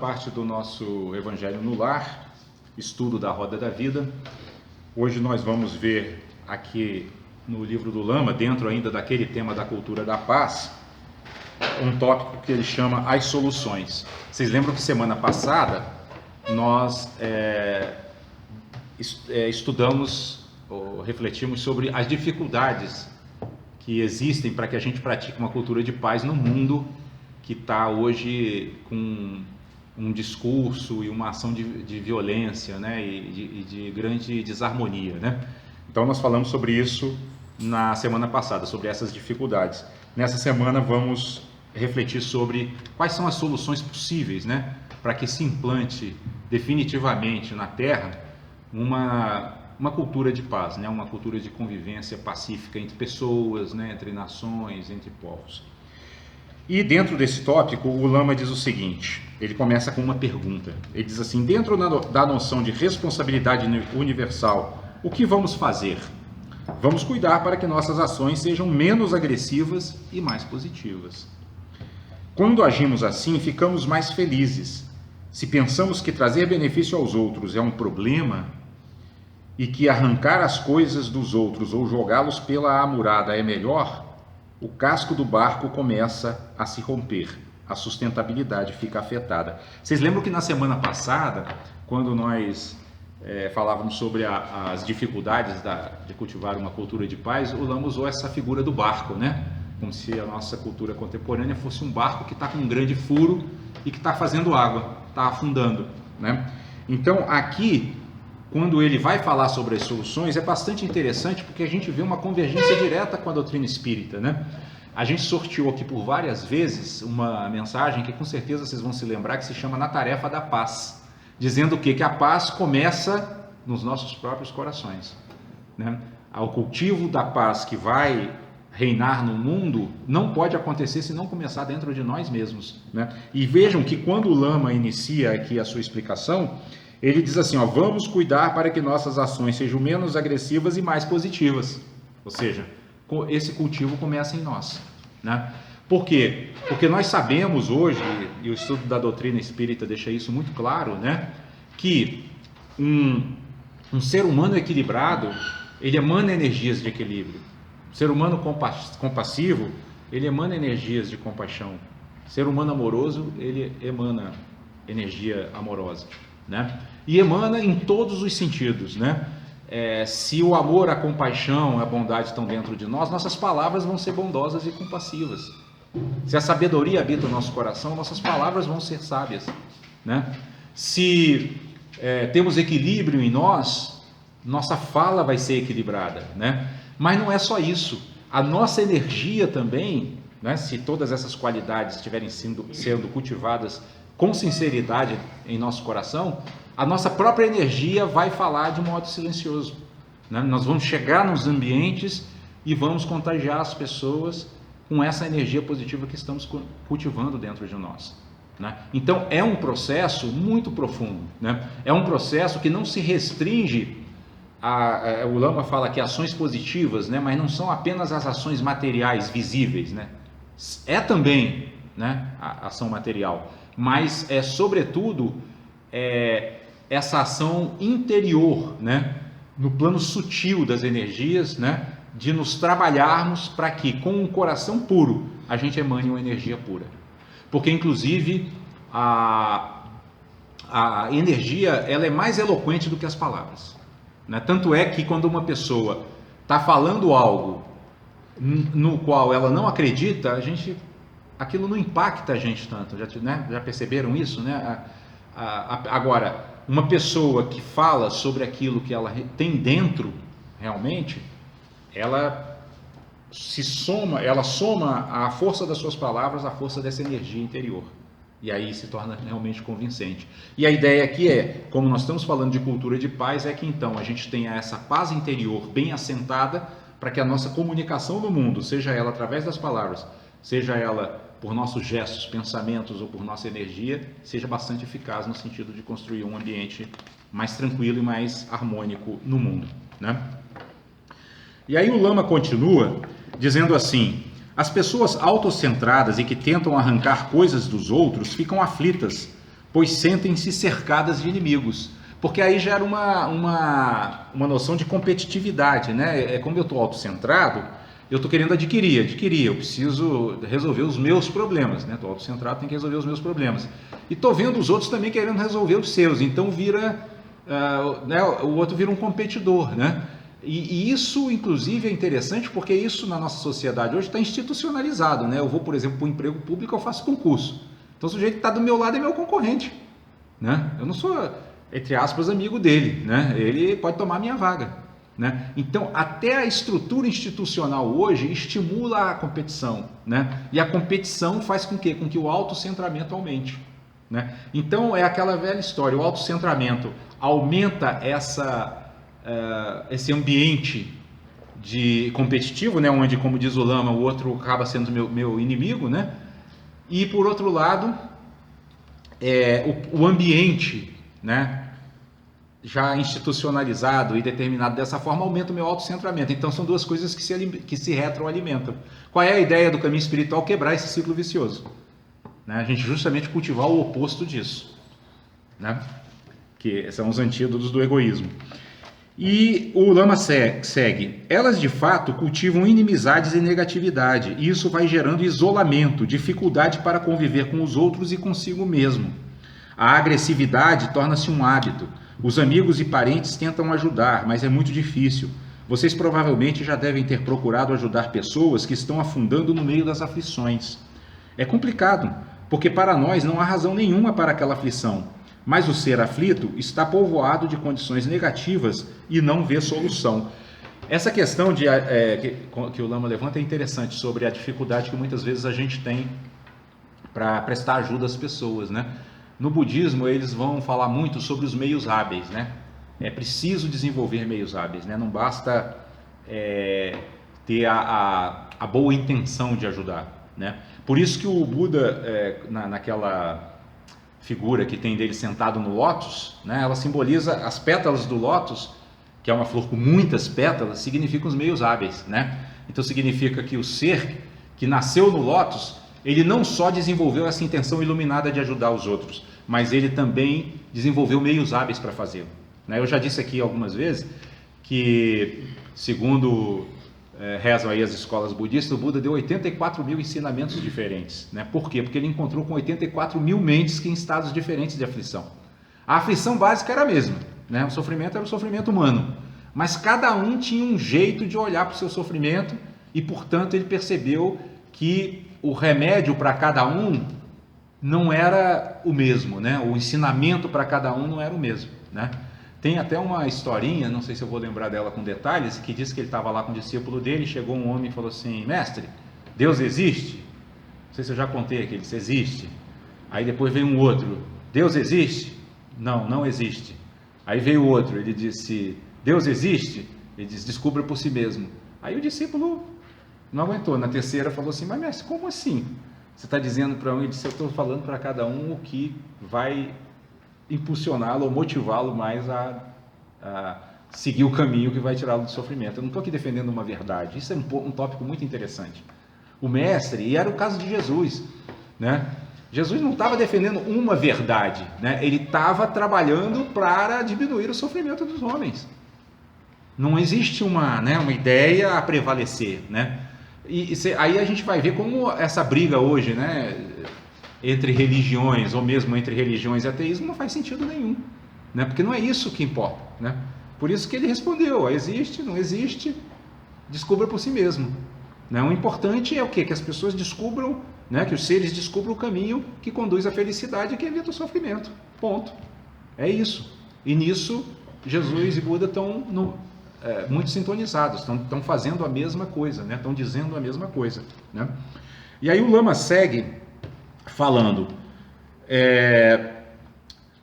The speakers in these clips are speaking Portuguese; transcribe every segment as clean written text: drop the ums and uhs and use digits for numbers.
parte do nosso Evangelho no Lar, estudo da Roda da Vida. Hoje nós vamos ver aqui no livro do Lama, dentro ainda daquele tema da cultura da paz, um tópico que ele chama as soluções. Vocês lembram que semana passada nós estudamos ou refletimos sobre as dificuldades que existem para que a gente pratique uma cultura de paz no mundo que está hoje com um discurso e uma ação de violência, né, e de grande desarmonia, né? Então nós falamos sobre isso na semana passada, sobre essas dificuldades. Nessa semana vamos refletir sobre quais são as soluções possíveis, né, para que se implante definitivamente na Terra uma cultura de paz, né, uma cultura de convivência pacífica entre pessoas, né, entre nações, entre povos. E dentro desse tópico, o Lama diz o seguinte, ele começa com uma pergunta. Ele diz assim: dentro da noção de responsabilidade universal, o que vamos fazer? Vamos cuidar para que nossas ações sejam menos agressivas e mais positivas. Quando agimos assim, ficamos mais felizes. Se pensamos que trazer benefício aos outros é um problema e que arrancar as coisas dos outros ou jogá-los pela amurada é melhor, o casco do barco começa a se romper, a sustentabilidade fica afetada. Vocês lembram que na semana passada, quando nós falávamos sobre as dificuldades de cultivar uma cultura de paz, o Lama usou essa figura do barco, né? Como se a nossa cultura contemporânea fosse um barco que está com um grande furo e que está fazendo água, está afundando, né? Então aqui, quando ele vai falar sobre as soluções, é bastante interessante porque a gente vê uma convergência direta com a doutrina espírita, né? A gente sorteou aqui por várias vezes uma mensagem que com certeza vocês vão se lembrar, que se chama Na Tarefa da Paz, dizendo o quê? Que a paz começa nos nossos próprios corações, né? O cultivo da paz que vai reinar no mundo não pode acontecer se não começar dentro de nós mesmos, né? E vejam que quando o Lama inicia aqui a sua explicação, ele diz assim, ó, vamos cuidar para que nossas ações sejam menos agressivas e mais positivas. Ou seja, esse cultivo começa em nós, né? Por quê? Porque nós sabemos hoje, e o estudo da doutrina espírita deixa isso muito claro, né, que um ser humano equilibrado, ele emana energias de equilíbrio. O ser humano compassivo, ele emana energias de compaixão. O ser humano amoroso, ele emana energia amorosa, né? E emana em todos os sentidos, né? Se o amor, a compaixão, a bondade estão dentro de nós, nossas palavras vão ser bondosas e compassivas. Se a sabedoria habita o nosso coração, nossas palavras vão ser sábias, né? Se temos equilíbrio em nós, nossa fala vai ser equilibrada, né? Mas não é só isso. A nossa energia também, né? Se todas essas qualidades estiverem sendo cultivadas com sinceridade em nosso coração, a nossa própria energia vai falar de modo silencioso, né? Nós vamos chegar nos ambientes e vamos contagiar as pessoas com essa energia positiva que estamos cultivando dentro de nós, né? Então é um processo muito profundo, né? É um processo que não se restringe o Lama fala que ações positivas, né? Mas não são apenas as ações materiais visíveis, né? É também, né, a ação material, mas sobretudo essa ação interior, né, no plano sutil das energias, né, de nos trabalharmos para que com um coração puro a gente emane uma energia pura, porque inclusive a energia, ela é mais eloquente do que as palavras, né? Tanto é que quando uma pessoa está falando algo no qual ela não acredita, aquilo não impacta a gente tanto, já perceberam isso, né? Agora, uma pessoa que fala sobre aquilo que ela tem dentro, realmente, ela soma a força das suas palavras à força dessa energia interior, e aí se torna realmente convincente. E a ideia aqui como nós estamos falando de cultura de paz, que então a gente tenha essa paz interior bem assentada, para que a nossa comunicação no mundo, seja ela através das palavras, seja ela por nossos gestos, pensamentos ou por nossa energia, seja bastante eficaz no sentido de construir um ambiente mais tranquilo e mais harmônico no mundo, né? E aí o Lama continua dizendo assim: as pessoas autocentradas e que tentam arrancar coisas dos outros ficam aflitas, pois sentem-se cercadas de inimigos. Porque aí gera uma noção de competitividade, né? É como eu estou autocentrado, eu estou querendo adquirir, eu preciso resolver os meus problemas, né? Estou autocentrado, tenho que resolver os meus problemas. E estou vendo os outros também querendo resolver os seus, então né, o outro vira um competidor, né? E isso, inclusive, é interessante porque isso na nossa sociedade hoje está institucionalizado, né? Eu vou, por exemplo, para um emprego público, eu faço concurso. Então o sujeito que está do meu lado é meu concorrente, né? Eu não sou, entre aspas, amigo dele, né? Ele pode tomar minha vaga. Né? Então, até a estrutura institucional hoje estimula a competição, né? E a competição faz com que o autocentramento aumente, né? Então, é aquela velha história, o autocentramento aumenta esse ambiente de competitivo, né? Onde, como diz o Lama, o outro acaba sendo meu inimigo, né? E, por outro lado, o ambiente, né, já institucionalizado e determinado dessa forma, aumenta o meu autocentramento. Então são duas coisas que se retroalimentam. Qual é a ideia do caminho espiritual? Quebrar esse ciclo vicioso, né? A gente justamente cultivar o oposto disso, né? Que são os antídotos do egoísmo. E o Lama segue: elas de fato cultivam inimizades e negatividade, e isso vai gerando isolamento, dificuldade para conviver com os outros e consigo mesmo. A agressividade torna-se um hábito. Os amigos e parentes tentam ajudar, mas é muito difícil. Vocês provavelmente já devem ter procurado ajudar pessoas que estão afundando no meio das aflições. É complicado, porque para nós não há razão nenhuma para aquela aflição, mas o ser aflito está povoado de condições negativas e não vê solução. Essa questão que o Lama levanta é interessante, sobre a dificuldade que muitas vezes a gente tem para prestar ajuda às pessoas, né? No budismo, eles vão falar muito sobre os meios hábeis, né? É preciso desenvolver meios hábeis, né? Não basta ter a boa intenção de ajudar, né? Por isso que o Buda, naquela figura que tem dele sentado no lótus, né? Ela simboliza as pétalas do lótus, que é uma flor com muitas pétalas, significam os meios hábeis, né? Então significa que o ser que nasceu no lótus, ele não só desenvolveu essa intenção iluminada de ajudar os outros, mas ele também desenvolveu meios hábeis para fazê-lo, né? Eu já disse aqui algumas vezes que, segundo rezam aí as escolas budistas, o Buda deu 84 mil ensinamentos diferentes, né? Por quê? Porque ele encontrou com 84 mil mentes que em estados diferentes de aflição. A aflição básica era a mesma, né? O sofrimento era o sofrimento humano, mas cada um tinha um jeito de olhar para o seu sofrimento e, portanto, ele percebeu que o remédio para cada um não era o mesmo, né? O ensinamento para cada um não era o mesmo, né? Tem até uma historinha, não sei se eu vou lembrar dela com detalhes, que diz que ele estava lá com um discípulo dele, chegou um homem e falou assim: mestre, Deus existe? Não sei se eu já contei aqui, ele disse: existe. Aí depois veio um outro: Deus existe? Não, não existe. Aí veio outro, ele disse: Deus existe? Ele disse: descubra por si mesmo. Aí o discípulo não aguentou, na terceira falou assim: mas mestre, como assim? Você está dizendo para um? Ele disse: eu estou falando para cada um o que vai impulsioná-lo ou motivá-lo mais a seguir o caminho que vai tirá-lo do sofrimento. Eu não estou aqui defendendo uma verdade. Isso é um tópico muito interessante. O mestre, e era o caso de Jesus, né? Jesus não estava defendendo uma verdade, né? Ele estava trabalhando para diminuir o sofrimento dos homens. Não existe uma ideia a prevalecer, né? Aí a gente vai ver como essa briga hoje, né, entre religiões, ou mesmo entre religiões e ateísmo, não faz sentido nenhum, né? Porque não é isso que importa, né? Por isso que ele respondeu: existe, não existe, descubra por si mesmo, né? O importante é o quê? Que as pessoas descubram, né, que os seres descubram o caminho que conduz à felicidade e que evita o sofrimento, ponto. É isso. E nisso Jesus e Buda estão muito sintonizados, estão fazendo a mesma coisa, né? Estão dizendo a mesma coisa, né? E aí o Lama segue falando: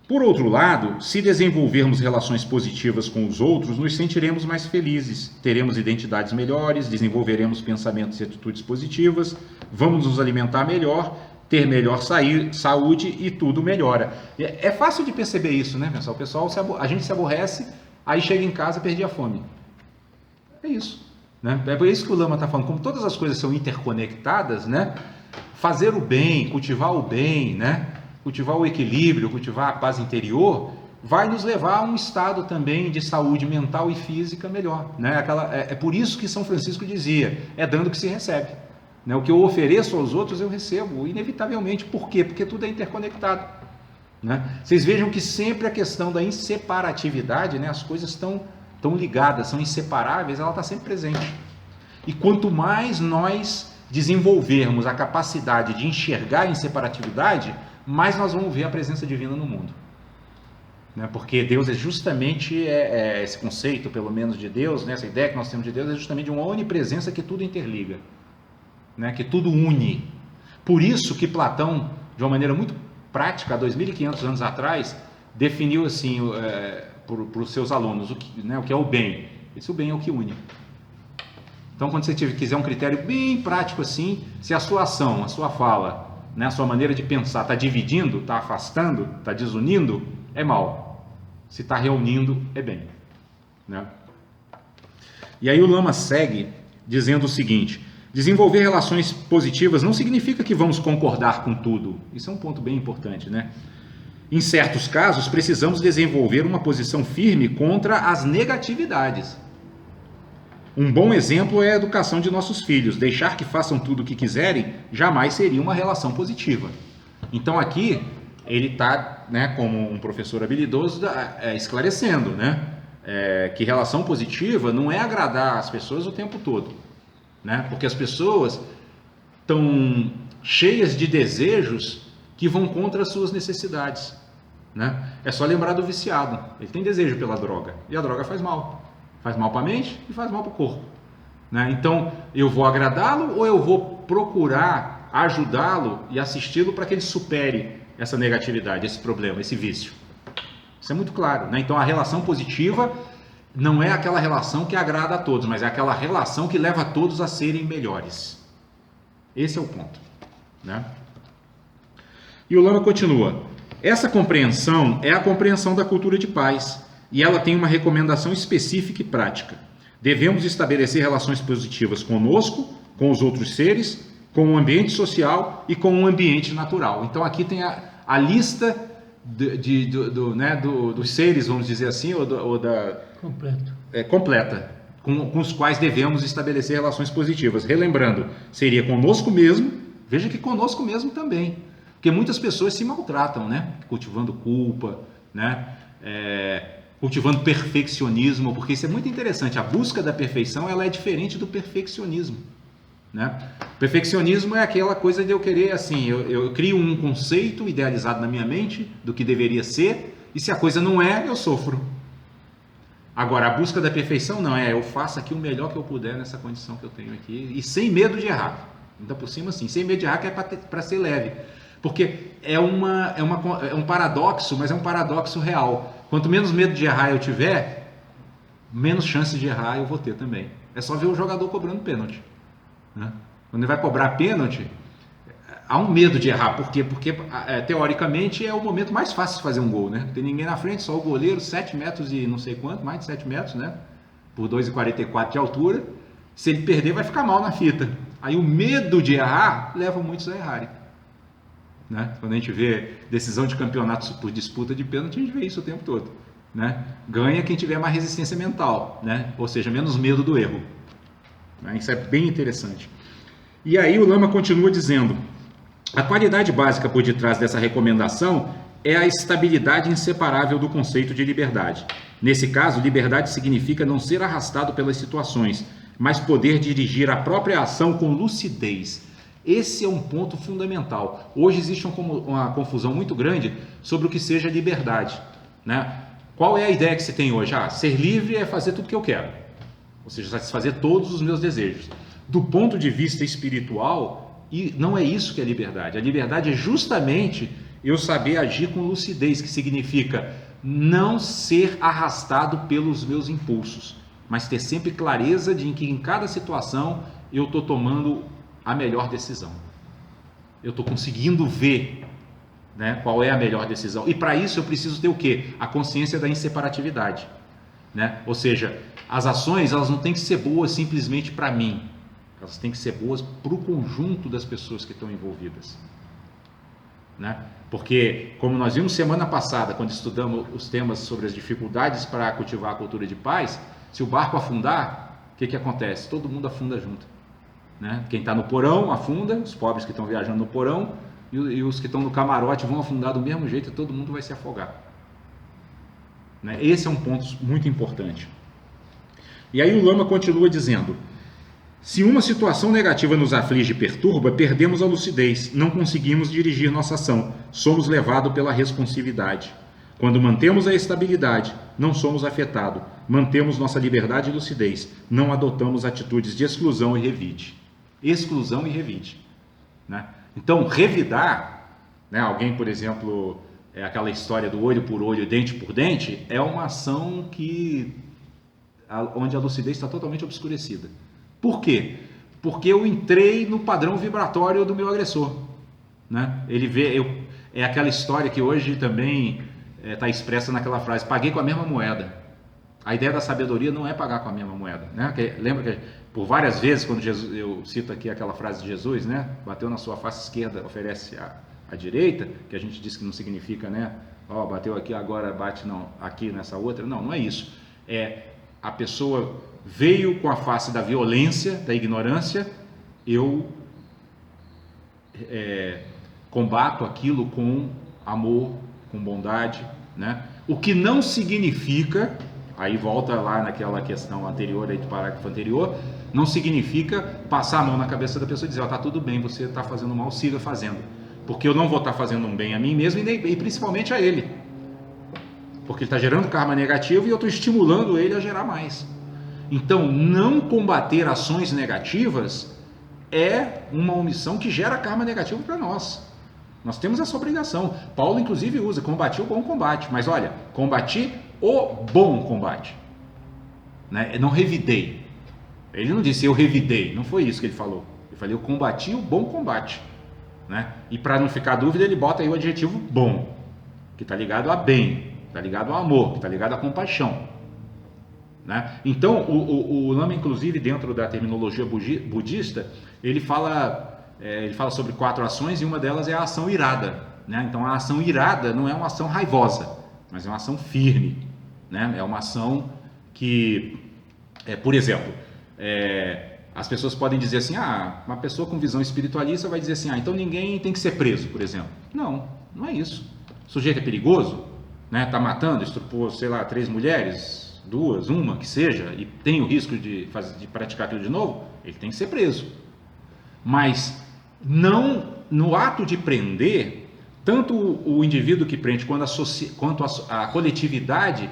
por outro lado, se desenvolvermos relações positivas com os outros, nos sentiremos mais felizes, teremos identidades melhores, desenvolveremos pensamentos e atitudes positivas, vamos nos alimentar melhor, ter melhor saúde e tudo melhora. É fácil de perceber isso, né, pessoal? A gente se aborrece, aí chega em casa e perde a fome. É isso, né? É por isso que o Lama está falando, como todas as coisas são interconectadas, né? Fazer o bem, cultivar o bem, né? cultivar o equilíbrio, cultivar a paz interior, vai nos levar a um estado também de saúde mental e física melhor, né? É por isso que São Francisco dizia, é dando que se recebe, né? O que eu ofereço aos outros eu recebo, inevitavelmente. Por quê? Porque tudo é interconectado, né? Vocês vejam que sempre a questão da inseparatividade, né? As coisas estão ligadas, são inseparáveis, ela está sempre presente. E quanto mais nós desenvolvermos a capacidade de enxergar a inseparatividade, mais nós vamos ver a presença divina no mundo, né? Porque Deus é justamente esse conceito, pelo menos, de Deus, né? Essa ideia que nós temos de Deus é justamente uma onipresença que tudo interliga, né? Que tudo une. Por isso que Platão, de uma maneira muito prática, há 2.500 anos atrás, definiu assim para os seus alunos o que é o bem. Esse o bem é o que une. Então, quando você quiser um critério bem prático assim, se a sua ação, a sua fala, né, a sua maneira de pensar está dividindo, está afastando, está desunindo, é mal. Se está reunindo, é bem, né? E aí o Lama segue dizendo o seguinte: desenvolver relações positivas não significa que vamos concordar com tudo. Isso é um ponto bem importante, né? Em certos casos, precisamos desenvolver uma posição firme contra as negatividades. Um bom exemplo é a educação de nossos filhos. Deixar que façam tudo o que quiserem jamais seria uma relação positiva. Então aqui ele está, né, como um professor habilidoso, esclarecendo, né, que relação positiva não é agradar as pessoas o tempo todo, né, porque as pessoas estão cheias de desejos que vão contra as suas necessidades, né? É só lembrar do viciado. Ele tem desejo pela droga e a droga faz mal. Faz mal para a mente e faz mal para o corpo, né? Então, eu vou agradá-lo ou eu vou procurar ajudá-lo e assisti-lo para que ele supere essa negatividade, esse problema, esse vício? Isso é muito claro, né? Então, a relação positiva não é aquela relação que agrada a todos, mas é aquela relação que leva todos a serem melhores. Esse é o ponto, né? E o Lama continua: essa compreensão é a compreensão da cultura de paz. E ela tem uma recomendação específica e prática. Devemos estabelecer relações positivas conosco, com os outros seres, com o ambiente social e com o ambiente natural. Então aqui tem a lista dos seres, vamos dizer assim, completa, com os quais devemos estabelecer relações positivas. Relembrando, seria conosco mesmo, veja que conosco mesmo também, porque muitas pessoas se maltratam, né? Cultivando culpa, né? Cultivando perfeccionismo, porque isso é muito interessante. A busca da perfeição, ela é diferente do perfeccionismo, né? Perfeccionismo é aquela coisa de eu querer, assim, eu crio um conceito idealizado na minha mente do que deveria ser, e se a coisa não é, eu sofro. Agora, a busca da perfeição não eu faço aqui o melhor que eu puder nessa condição que eu tenho aqui, e sem medo de errar. Ainda por cima, assim, sem medo de errar, que é para ser leve. Porque é um paradoxo, mas é um paradoxo real. Quanto menos medo de errar eu tiver, menos chance de errar eu vou ter também. É só ver o jogador cobrando pênalti, né? Quando ele vai cobrar pênalti, há um medo de errar. Por quê? Porque teoricamente é o momento mais fácil de fazer um gol, né? Não tem ninguém na frente, só o goleiro, 7 metros e não sei quanto, mais de 7 metros, né? Por 2,44 de altura. Se ele perder, vai ficar mal na fita. Aí o medo de errar leva muitos a errarem, né? Quando a gente vê decisão de campeonatos por disputa de pênalti, a gente vê isso o tempo todo, né? Ganha quem tiver mais resistência mental, né? Ou seja, menos medo do erro, né? Isso é bem interessante. E aí o Lama continua dizendo: a qualidade básica por detrás dessa recomendação é a estabilidade inseparável do conceito de liberdade. Nesse caso, liberdade significa não ser arrastado pelas situações, mas poder dirigir a própria ação com lucidez. Esse é um ponto fundamental. Hoje existe uma confusão muito grande sobre o que seja liberdade, né? Qual é a ideia que se tem hoje? Ser livre é fazer tudo o que eu quero, ou seja, satisfazer todos os meus desejos. Do ponto de vista espiritual, e não é isso que é liberdade. A liberdade é justamente eu saber agir com lucidez, que significa não ser arrastado pelos meus impulsos, mas ter sempre clareza de que em cada situação eu estou tomando a melhor decisão. Eu estou conseguindo ver, né, qual é a melhor decisão. E para isso eu preciso ter o quê? A consciência da inseparatividade, né? Ou seja, as ações elas não têm que ser boas simplesmente para mim. Elas têm que ser boas para o conjunto das pessoas que estão envolvidas. né? Porque, como nós vimos semana passada, quando estudamos os temas sobre as dificuldades para cultivar a cultura de paz, se o barco afundar, o que acontece? Todo mundo afunda junto, né? Quem está no porão afunda, os pobres que estão viajando no porão, e os que estão no camarote vão afundar do mesmo jeito, e todo mundo vai se afogar, né? Esse é um ponto muito importante. E aí o Lama continua dizendo: se uma situação negativa nos aflige e perturba, perdemos a lucidez, não conseguimos dirigir nossa ação, somos levados pela responsividade. Quando mantemos a estabilidade, não somos afetados, mantemos nossa liberdade e lucidez, não adotamos atitudes de exclusão e revide. Exclusão e revide, né? Então, revidar, né, alguém, por exemplo, aquela história do olho por olho, dente por dente, é uma ação onde a lucidez está totalmente obscurecida. Por quê? Porque eu entrei no padrão vibratório do meu agressor, né? É aquela história que hoje também está expressa naquela frase: paguei com a mesma moeda. A ideia da sabedoria não é pagar com a mesma moeda, né? Lembra que por várias vezes, quando eu cito aqui aquela frase de Jesus, né? Bateu na sua face esquerda, oferece a direita, que a gente diz que não significa, né? Bateu aqui, agora bate não, aqui nessa outra. Não é isso. A pessoa veio com a face da violência, da ignorância, eu combato aquilo com amor, com bondade, né? O que não significa, aí volta lá naquela questão anterior, aí do parágrafo anterior, não significa passar a mão na cabeça da pessoa e dizer: tá tudo bem, você está fazendo mal, siga fazendo, porque eu não vou estar fazendo um bem a mim mesmo e principalmente a ele, porque ele está gerando karma negativo e eu estou estimulando ele a gerar mais. Então, não combater ações negativas é uma omissão que gera karma negativo para nós. Nós temos essa obrigação. Paulo, inclusive, usa: combati o bom combate. Mas olha, combati o bom combate, né? Não revidei. Ele não disse eu revidei, não foi isso que ele falou. Ele falou: eu combati o bom combate, né? E para não ficar dúvida, ele bota aí o adjetivo bom, que está ligado a bem, está ligado ao amor, que está ligado à compaixão, né? Então, o Lama, inclusive, dentro da terminologia budista, ele fala sobre 4 ações, e uma delas é a ação irada, né? Então, a ação irada não é uma ação raivosa, mas é uma ação firme, né? É uma ação que, por exemplo, as pessoas podem dizer assim: uma pessoa com visão espiritualista vai dizer assim: então ninguém tem que ser preso, por exemplo. Não é isso. O sujeito é perigoso, né? Tá matando, estrupou, sei lá, 3 mulheres, 2, uma que seja, e tem o risco de praticar aquilo de novo, ele tem que ser preso. Mas não no ato de prender, tanto o indivíduo que prende quanto a coletividade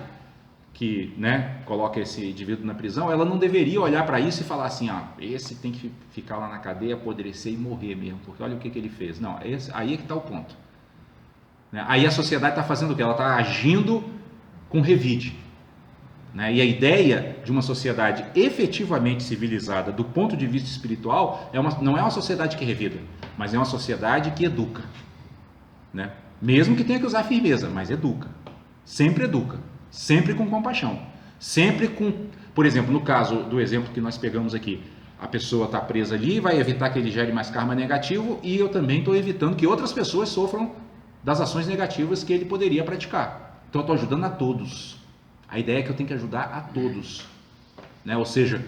que, né, coloca esse indivíduo na prisão, ela não deveria olhar para isso e falar assim: esse tem que ficar lá na cadeia, apodrecer e morrer mesmo, porque olha o que ele fez. Não, aí é que está o ponto, né? Aí a sociedade está fazendo o quê? Ela está agindo com revide, né? E a ideia de uma sociedade efetivamente civilizada do ponto de vista espiritual não é uma sociedade que revida, mas é uma sociedade que educa, né? Mesmo que tenha que usar firmeza, mas educa, sempre com compaixão, sempre com, por exemplo, no caso do exemplo que nós pegamos aqui, a pessoa está presa ali, vai evitar que ele gere mais karma negativo, e eu também estou evitando que outras pessoas sofram das ações negativas que ele poderia praticar. Então eu estou ajudando a todos. A ideia é que eu tenho que ajudar a todos, né? Ou seja,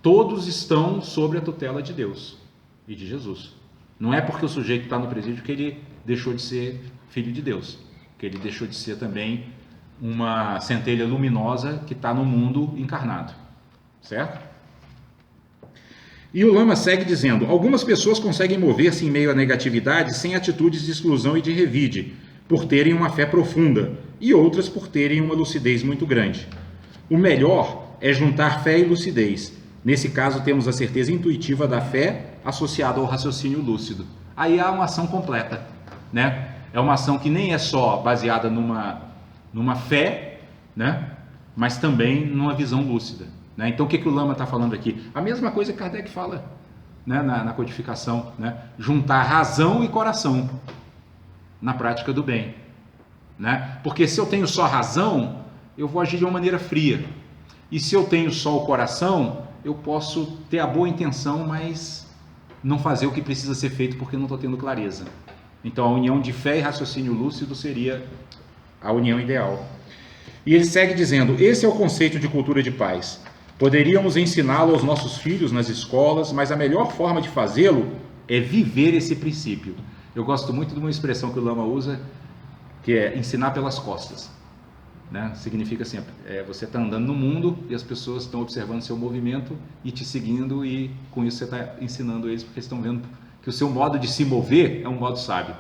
todos estão sob a tutela de Deus e de Jesus. Não é porque o sujeito está no presídio que ele deixou de ser filho de Deus, que ele deixou de ser também uma centelha luminosa que está no mundo encarnado, certo? E o Lama segue dizendo: algumas pessoas conseguem mover-se em meio à negatividade sem atitudes de exclusão e de revide, por terem uma fé profunda, e outras por terem uma lucidez muito grande. O melhor é juntar fé e lucidez. Nesse caso, temos a certeza intuitiva da fé associada ao raciocínio lúcido. Aí há uma ação completa, né? É uma ação que nem é só baseada numa fé, né? Mas também numa visão lúcida, né? Então, o que o Lama está falando aqui? A mesma coisa que Kardec fala, né, na codificação, né? Juntar razão e coração na prática do bem, né? Porque se eu tenho só razão, eu vou agir de uma maneira fria. E se eu tenho só o coração, eu posso ter a boa intenção, mas não fazer o que precisa ser feito porque não estou tendo clareza, Então a união de fé e raciocínio lúcido seria a união ideal. E ele segue dizendo: esse é o conceito de cultura de paz. Poderíamos ensiná-lo aos nossos filhos nas escolas, mas a melhor forma de fazê-lo é viver esse princípio. Eu gosto muito de uma expressão que o Lama usa, que é ensinar pelas costas, né? Significa assim, você está andando no mundo e as pessoas estão observando seu movimento e te seguindo, e com isso você está ensinando eles, porque eles estão vendo que o seu modo de se mover é um modo sábio.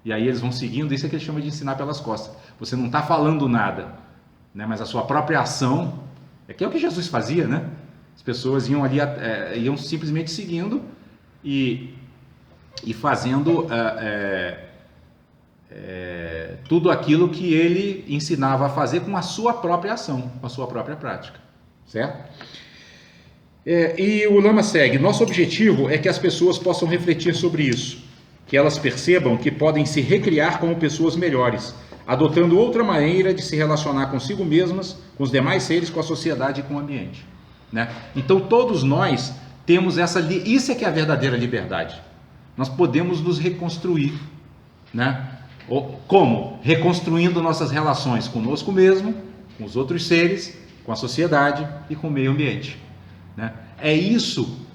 E aí eles vão seguindo, isso é que ele chama de ensinar pelas costas. Você não está falando nada, né? Mas a sua própria ação, que é o que Jesus fazia, né? As pessoas iam ali, iam simplesmente seguindo e fazendo tudo aquilo que ele ensinava a fazer com a sua própria ação, com a sua própria prática, certo? E o Lama segue: nosso objetivo é que as pessoas possam refletir sobre isso, que elas percebam que podem se recriar como pessoas melhores, adotando outra maneira de se relacionar consigo mesmas, com os demais seres, com a sociedade e com o ambiente, né? Então todos nós temos isso é que é a verdadeira liberdade. Nós podemos nos reconstruir, né? Como? Reconstruindo nossas relações conosco mesmo, com os outros seres, com a sociedade e com o meio ambiente, né? Isso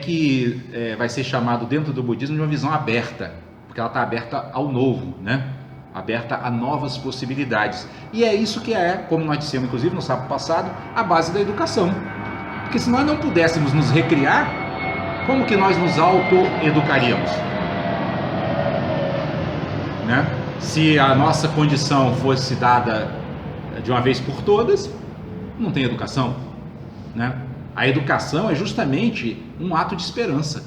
que vai ser chamado dentro do budismo de uma visão aberta, porque ela está aberta ao novo, né? Aberta a novas possibilidades. E é isso que como nós dissemos inclusive no sábado passado, a base da educação. Porque se nós não pudéssemos nos recriar, como que nós nos auto-educaríamos? Né? Se a nossa condição fosse dada de uma vez por todas, não tem educação, né? A educação é justamente um ato de esperança,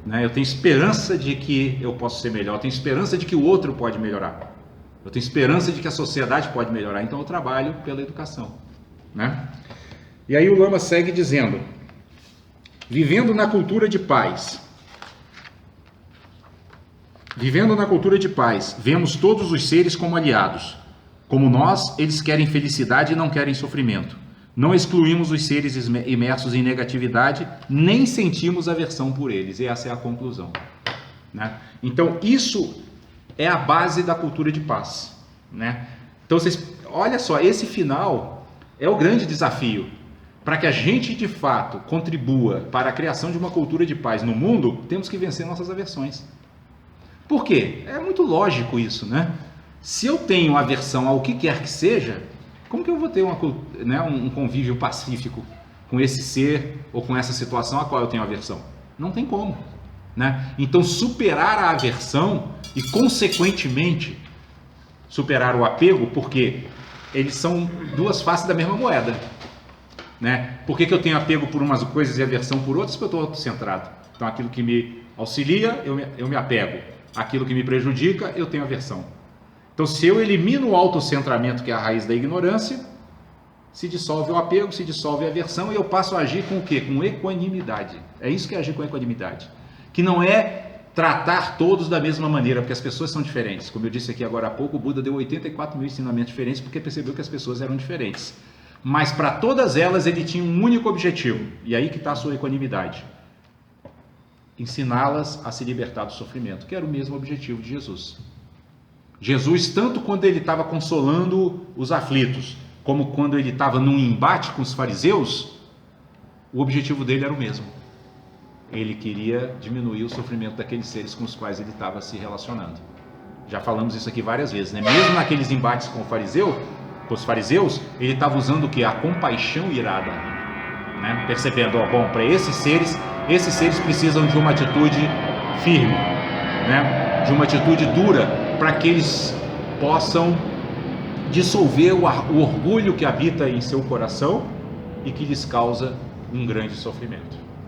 né? Eu tenho esperança de que eu posso ser melhor, eu tenho esperança de que o outro pode melhorar, eu tenho esperança de que a sociedade pode melhorar, então eu trabalho pela educação, né? E aí o Lama segue dizendo: vivendo na cultura de paz, vemos todos os seres como aliados. Como nós, eles querem felicidade e não querem sofrimento. Não excluímos os seres imersos em negatividade, nem sentimos aversão por eles. E essa é a conclusão, né? Então, isso é a base da cultura de paz, né? Então, olha só, esse final é o grande desafio. Para que a gente, de fato, contribua para a criação de uma cultura de paz no mundo, temos que vencer nossas aversões. Por quê? É muito lógico isso, né? Se eu tenho aversão ao que quer que seja, como que eu vou ter um convívio pacífico com esse ser ou com essa situação a qual eu tenho aversão? Não tem como, né? Então, superar a aversão e, consequentemente, superar o apego, porque eles são duas faces da mesma moeda, né? Por que eu tenho apego por umas coisas e aversão por outras? Porque eu estou autocentrado. Então, aquilo que me auxilia, eu me apego. Aquilo que me prejudica, eu tenho aversão. Então, se eu elimino o autocentramento, que é a raiz da ignorância, se dissolve o apego, se dissolve a aversão, e eu passo a agir com o quê? Com equanimidade. É isso que é agir com equanimidade. Que não é tratar todos da mesma maneira, porque as pessoas são diferentes. Como eu disse aqui agora há pouco, o Buda deu 84 mil ensinamentos diferentes, porque percebeu que as pessoas eram diferentes. Mas para todas elas ele tinha um único objetivo, e aí que está a sua equanimidade: ensiná-las a se libertar do sofrimento, que era o mesmo objetivo de Jesus. Jesus, tanto quando ele estava consolando os aflitos, como quando ele estava num embate com os fariseus, o objetivo dele era o mesmo. Ele queria diminuir o sofrimento daqueles seres com os quais ele estava se relacionando. Já falamos isso aqui várias vezes, né? Mesmo naqueles embates com os fariseus, ele estava usando o que? A compaixão irada, né? Percebendo, para esses seres precisam de uma atitude firme, né? De uma atitude dura, para que eles possam dissolver o orgulho que habita em seu coração e que lhes causa um grande sofrimento.